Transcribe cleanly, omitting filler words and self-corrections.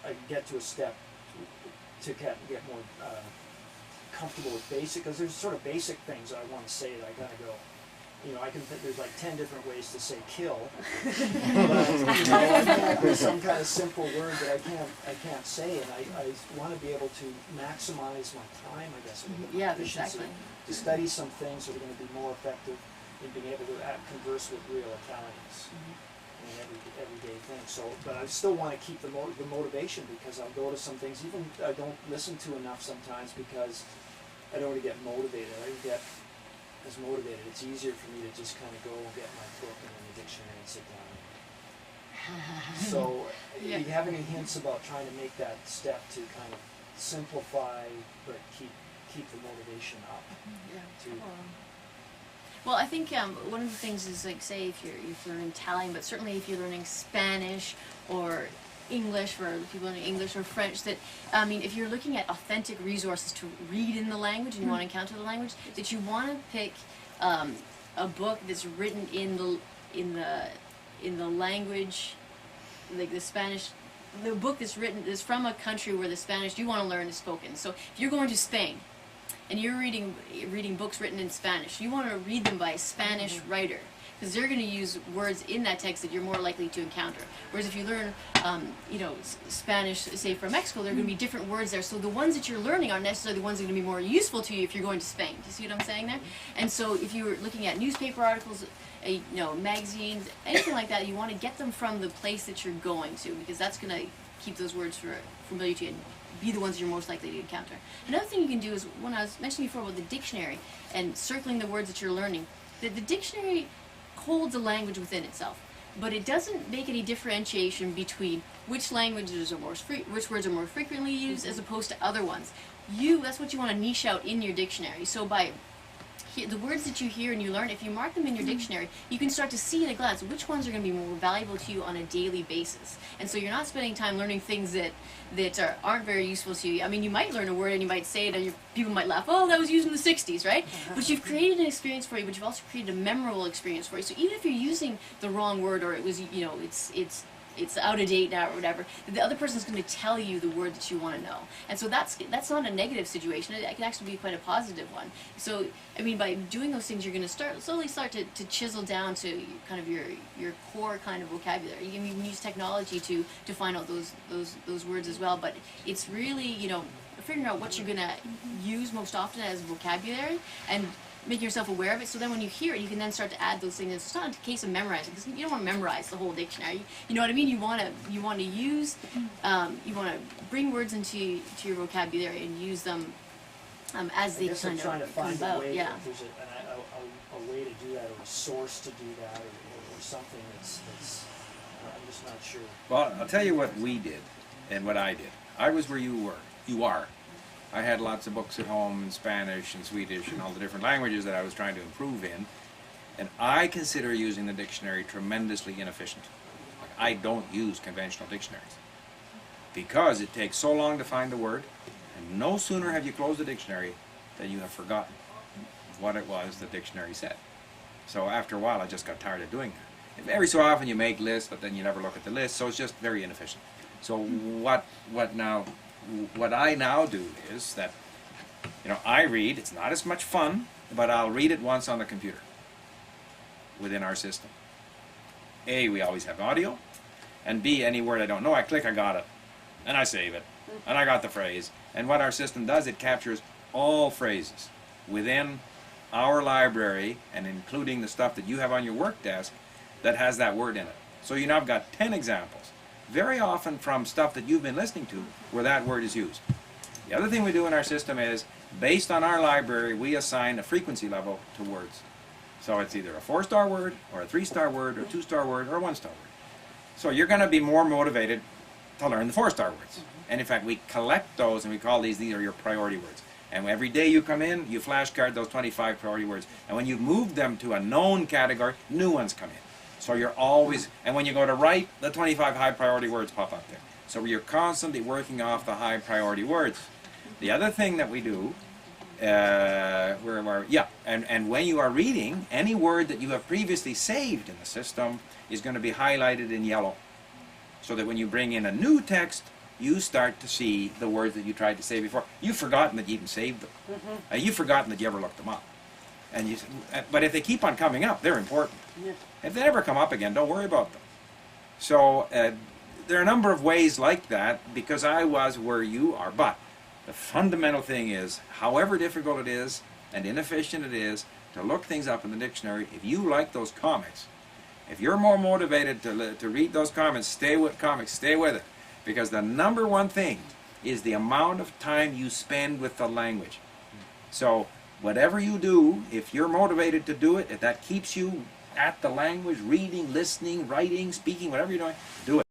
I get to a step to get more comfortable with basic, because there's sort of basic things I want to say that I gotta go. You know, I can think there's like 10 different ways to say kill, but you know, there's some kind of simple word that I can't say, and I want to be able to maximize my time, I guess, Yeah, efficiency, exactly. to study some things that are going to be more effective in being able to converse with real Italians. In everyday thing. So, but I still want to keep the motivation, because I'll go to some things, even I don't listen to enough sometimes, because I don't really get motivated. I don't get as motivated. It's easier for me to just kind of go get my book and then the dictionary and sit down. So, Yeah. do you have any hints about trying to make that step to kind of simplify but keep the motivation up? Yeah. To, Well, I think one of the things is, like, say if you're learning Italian, but certainly if you're learning Spanish or English, for people learning English or French, that I mean, if you're looking at authentic resources to read in the language and you want to encounter the language, that you want to pick a book that's written in the language, like the Spanish. The book that's written is from a country where the Spanish you want to learn is spoken. So if you're going to Spain and you're reading books written in Spanish, you want to read them by a Spanish writer, because they're going to use words in that text that you're more likely to encounter. Whereas if you learn, Spanish, say from Mexico, there are going to be different words there. So the ones that you're learning aren't necessarily the ones that are going to be more useful to you if you're going to Spain. Do you see what I'm saying there? And so if you're looking at newspaper articles, magazines, anything like that, you want to get them from the place that you're going to, because that's going to keep those words familiar to you and be the ones you're most likely to encounter. Another thing you can do is, when I was mentioning before about the dictionary and circling the words that you're learning, the dictionary holds a language within itself, but it doesn't make any differentiation between which languages are which words are more frequently used as opposed to other ones. That's what you want to niche out in your dictionary. So by the words that you hear and you learn, if you mark them in your dictionary, you can start to see at a glance which ones are going to be more valuable to you on a daily basis. And so you're not spending time learning things that aren't very useful to you. I mean, you might learn a word and you might say it and people might laugh, oh, that was used in the 60s, right? But you've created an experience for you, but you've also created a memorable experience for you. So even if you're using the wrong word, or it was, it's out of date now or whatever, the other person's going to tell you the word that you want to know. And so that's not a negative situation. It can actually be quite a positive one. So, I mean, by doing those things, you're going to slowly start to chisel down to kind of your core kind of vocabulary. You can even use technology to find out those words as well. But it's really, figuring out what you're going to use most often as vocabulary and making yourself aware of it, so then when you hear it, you can then start to add those things. It's not a case of memorizing, because you don't want to memorize the whole dictionary. You know what I mean? You want to use, you want to bring words into your vocabulary and use them as they kind of come about. Yeah. If there's a way to do that, or a source to do that, or something that's I'm just not sure. Well, I'll tell you what we did and what I did. I was where you are. I had lots of books at home in Spanish and Swedish and all the different languages that I was trying to improve in, and I consider using the dictionary tremendously inefficient. Like, I don't use conventional dictionaries because it takes so long to find the word, and no sooner have you closed the dictionary than you have forgotten what it was the dictionary said. So after a while I just got tired of doing that. And every so often you make lists, but then you never look at the list, so it's just very inefficient. So what I now do is that, I read. It's not as much fun, but I'll read it once on the computer within our system. A, we always have audio, and B, any word I don't know, I click, I got it, and I save it, and I got the phrase. And what our system does, it captures all phrases within our library, and including the stuff that you have on your work desk that has that word in it. So you now have got 10 examples, very often from stuff that you've been listening to where that word is used. The other thing we do in our system is, based on our library, we assign a frequency level to words. So it's either a 4-star word, or a 3-star word, or a 2-star word, or a 1-star word. So you're going to be more motivated to learn the 4-star words. And in fact, we collect those, and we call these are your priority words. And every day you come in, you flashcard those 25 priority words. And when you've moved them to a known category, new ones come in. So you're always, and when you go to write, the 25 high priority words pop up there. So you're constantly working off the high priority words. The other thing that we do, and when you are reading, any word that you have previously saved in the system is going to be highlighted in yellow. So that when you bring in a new text, you start to see the words that you tried to say before. You've forgotten that you even saved them. You've forgotten that you ever looked them up. And you, but if they keep on coming up, they're important. Yeah. If they never come up again, don't worry about them. So there are a number of ways like that, because I was where you are. But the fundamental thing is, however difficult it is and inefficient it is to look things up in the dictionary, if you like those comics, if you're more motivated to read those comics, stay with it. Because the number one thing is the amount of time you spend with the language. So whatever you do, if you're motivated to do it, if that keeps you at the language, reading, listening, writing, speaking, whatever you're doing, do it.